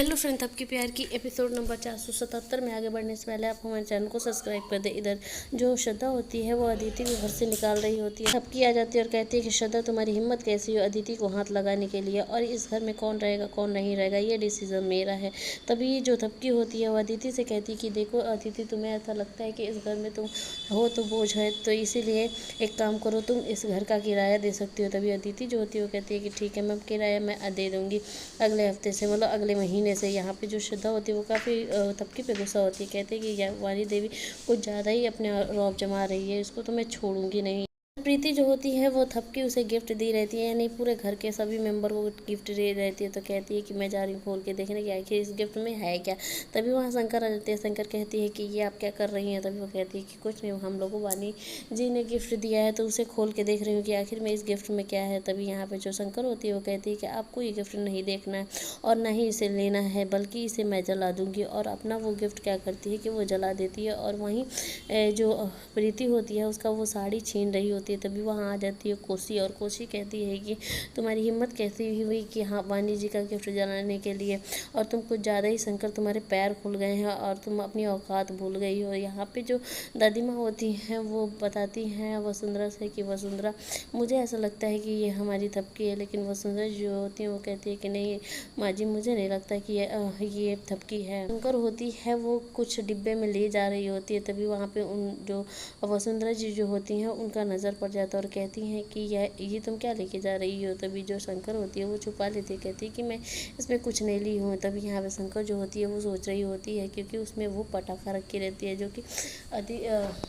Hello friend, आपके प्यार की एपिसोड नंबर 477 में आगे बढ़ने से पहले आप हमारे चैनल को सब्सक्राइब कर दे। इधर जो श्रद्धा होती है वो अदिति को घर से निकाल रही होती है। सबकी आ जाती है और कहती है कि श्रद्धा तुम्हारी हिम्मत कैसी हो अदिति को हाथ लगाने के लिए, और इस घर में कौन रहेगा कौन नहीं रहेगा ये डिसीजन मेरा है। तभी जो थपकी होती है वो अदिति से कहती है कि देखो अदिति, तुम्हें ऐसा लगता है कि इस घर में तुम हो तो बोझ है, तो इसीलिए एक काम करो, तुम इस घर का किराया दे सकती हो। तभी अदिति जो होती है वो कहती है कि ठीक है, मैं किराया मैं दे दूँगी अगले हफ्ते से, मतलब अगले महीने से। यहाँ पे जो श्रद्धा होती है वो काफ़ी थपकी पे गुस्सा होती है, कहते हैं कि वाणी देवी कुछ ज़्यादा ही अपने रौब जमा रही है, इसको तो मैं छोड़ूंगी नहीं। प्रीति जो होती है वो थपकी उसे गिफ्ट दी रहती है, यानी पूरे घर के सभी मेंबर को गिफ्ट दे रहती है। तो कहती है कि मैं जा रही हूँ खोल के देखने की आखिर इस गिफ्ट में है क्या। तभी वहाँ शंकर आ जाते हैं। शंकर कहती है कि ये आप क्या कर रही हैं। तभी वो कहती है कि कुछ नहीं, हम लोगों को वाणी जी ने गिफ्ट दिया है तो उसे खोल के देख रही हूँ कि आखिर में इस गिफ्ट में क्या है। तभी यहाँ पे जो शंकर होती है वो कहती है कि आपको ये गिफ्ट नहीं देखना है और ना ही इसे लेना है, बल्कि इसे मैं जला दूंगी। और अपना वो गिफ्ट क्या करती है कि वो जला देती है, और वहीं जो प्रीति होती है उसका वो साड़ी छीन रही होती है। तभी वहाँ आ जाती है कोसी, और कोसी कहती है कि तुम्हारी हिम्मत कैसी हुई कि हाँ वाणी जी का गिफ्ट जलाने के लिए, और तुम कुछ ज़्यादा ही, शंकर तुम्हारे पैर खुल गए हैं और तुम अपनी औकात भूल गई हो। यहाँ पे जो दादी माँ होती हैं वो बताती हैं वसुंधरा से कि वसुंधरा, मुझे ऐसा लगता है कि ये हमारी थपकी है। लेकिन वसुंधरा जो होती है वो कहती है कि नहीं माँ जी, मुझे नहीं लगता कि ये थपकी है। शंकर होती है वो कुछ डिब्बे में ले जा रही होती है। तभी वहाँ पे उन जो वसुंधरा जी जो होती हैं उनका नज़र पड़ जाता है और कहती हैं कि ये तुम क्या लेके जा रही हो। तभी जो शंकर होती है वो छुपा लेती है, कहती है कि मैं इसमें कुछ नहीं ली हूँ। तभी यहाँ पे शंकर जो होती है वो सोच रही होती है, क्योंकि उसमें वो पटाखा रखी रहती है जो कि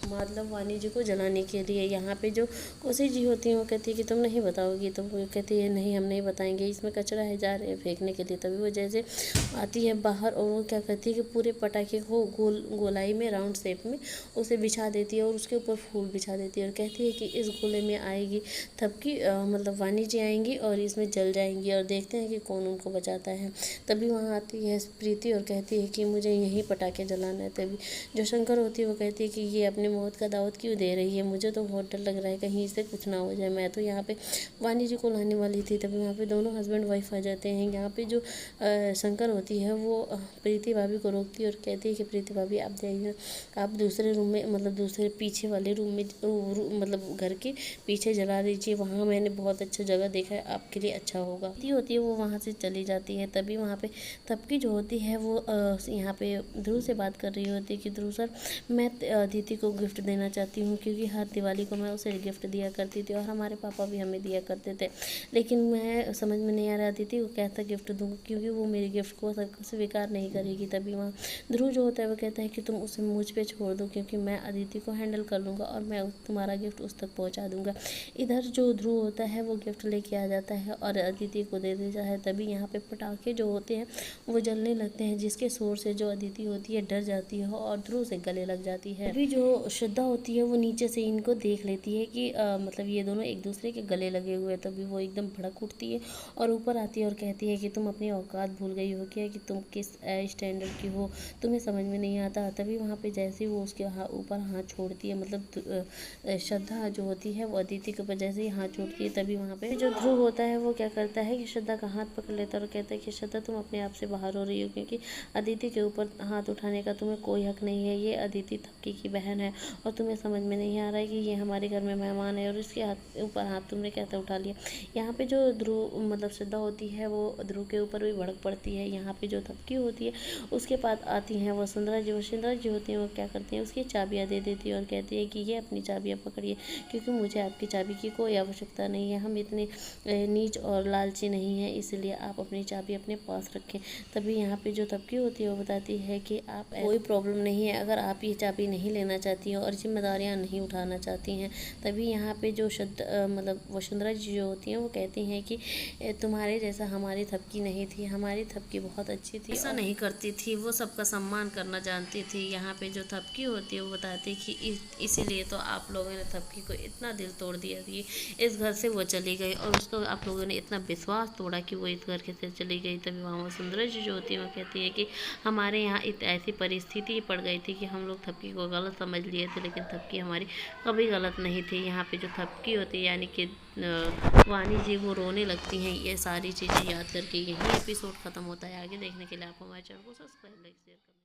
मतलब वाणी जी को जलाने के लिए। यहाँ पे जो कोसी जी होती है वो कहती है कि तुम नहीं बताओगी। तो वो कहती है नहीं, हम नहीं बताएंगे, इसमें कचरा है, जा रहे हैं फेंकने के लिए। तभी वो जैसे आती है बाहर और वो क्या करती है कि पूरे पटाखे को गोलाई में राउंड शेप में उसे बिछा देती है और उसके ऊपर फूल बिछा देती है, और कहती है कि इस गोले में आएगी थपकी, मतलब वाणी जी आएंगी और इसमें जल जाएंगी, और देखते हैं कि कौन उनको बचाता है। तभी वहाँ आती है प्रीति और कहती है कि मुझे यहीं पटाखे जलाना है। तभी जो शंकर होती है वो कहती है कि ये अपनी मौत का दावत क्यों दे रही है, मुझे तो बहुत डर लग रहा है कहीं इससे कुछ ना हो जाए, मैं तो यहाँ पे वाणी जी को लाने वाली थी। तभी वहाँ पे दोनों हस्बैंड वाइफ आ जाते हैं। यहाँ पे जो शंकर होती है वो प्रीति भाभी को रोकती है और कहती है कि प्रीति भाभी आप जाइए, आप दूसरे रूम में, मतलब दूसरे पीछे वाले रूम में, मतलब घर के पीछे जला दीजिए, वहाँ मैंने बहुत अच्छा जगह देखा है, आपके लिए अच्छा होगा। होती है वो वहाँ से चली जाती है। तभी वहाँ पे तबकी जो होती है वो यहाँ पे ध्रुव से बात कर रही होती है कि ध्रुव सर, मैं अदिति को गिफ्ट देना चाहती हूँ, क्योंकि हर दिवाली को मैं उसे गिफ्ट दिया करती थी और हमारे पापा भी हमें दिया करते थे। लेकिन मैं समझ में नहीं आ रहा अदिति को कैसा गिफ्ट दूँ, क्योंकि वो मेरे गिफ्ट को स्वीकार नहीं करेगी। तभी वहाँ ध्रुव जो होता है वो कहता है कि तुम उसे मुझ पे छोड़ दो, क्योंकि मैं अदिति को हैंडल कर लूँगा और मैं तुम्हारा गिफ्ट उस तक पहुँचा दूँगा। इधर जो ध्रुव होता है वो गिफ्ट लेके आ जाता है और अदिति को दे देता है। तभी यहाँ पे पटाखे जो होते हैं वो जलने लगते हैं, जिसके शोर से जो अदिति होती है डर जाती है और ध्रुव से गले लग जाती है। अभी जो श्रद्धा होती है वो नीचे से इनको देख लेती है कि मतलब ये दोनों एक दूसरे के गले लगे हुए। तभी वो एकदम भड़क उठती है और ऊपर आती है और कहती है कि तुम अपनी औकात भूल गई हो क्या, कि तुम किस स्टैंडर्ड की हो, तुम्हें समझ में नहीं आता। तभी वहाँ पे जैसे ही वो उसके ऊपर हाथ छोड़ती है, मतलब श्रद्धा जो होती है वो अदिति के ऊपर जैसे ही हाथ छोड़ती है, तभी वहाँ पे जो ध्रुव होता है वो क्या करता है कि श्रद्धा का हाथ पकड़ लेता है और कहता है कि श्रद्धा, तुम अपने आप से बाहर हो रही हो, क्योंकि अदिति के ऊपर हाथ उठाने का तुम्हें कोई हक नहीं है। ये अदिति थपकी की बहन है और तुम्हें समझ में नहीं आ रहा है कि ये हमारे घर में मेहमान है और इसके ऊपर हाथ तुमने कैसे उठा लिया। यहाँ पे जो ध्रुव मतलब श्रद्धा होती है वो ध्रुव के ऊपर भी भड़क पड़ती है। यहाँ पे जो थपकी होती है उसके बाद आती हैं वसुंधरा जी होती हैं वो क्या करती हैं, उसकी चाबियाँ दे देती है और कहती है कि ये अपनी चाबियाँ पकड़िए, क्योंकि मुझे आपकी चाबी की कोई आवश्यकता नहीं है, हम इतने नीच और लालची नहीं हैं, इसलिए आप अपनी चाबी अपने पास रखें। तभी यहाँ पे जो थपकी होती है वो बताती है कि आप कोई प्रॉब्लम नहीं है, अगर आप ये चाबी नहीं लेना चाहती हैं और जिम्मेदारियाँ नहीं उठाना चाहती हैं। तभी यहाँ पे जो मतलब वसुंधरा जी जो होती हैं वो कहती हैं कि तुम्हारे जैसा हमारी थपकी नहीं थी, हमारी थपकी बहुत अच्छी थी, ऐसा नहीं करती थी, वो सबका सम्मान करना जानती थी। यहाँ पे जो थपकी होती है वो बताती है कि इसीलिए तो आप लोगों ने थपकी को इतना दिल तोड़ दिया कि इस घर से वो चली गई, और उसको आप लोगों ने इतना विश्वास तोड़ा कि वो इस घर के से चली गई। तभी वहाँ वसुंधरा जी जो होती है वो कहती है कि हमारे यहाँ ऐसी परिस्थिति पड़ गई थी कि हम लोग थपकी को गलत समझ लिए थे, लेकिन थपकी हमारी कभी गलत नहीं थी। यहाँ पे जो थपकी होती है यानी कि वानी जी वो रोने लगती हैं ये सारी चीज़ें याद करके। यही एपिसोड ख़त्म होता है। आगे देखने के लिए आप हमारे चैनल को सब्सक्राइब लाइक शेयर करें।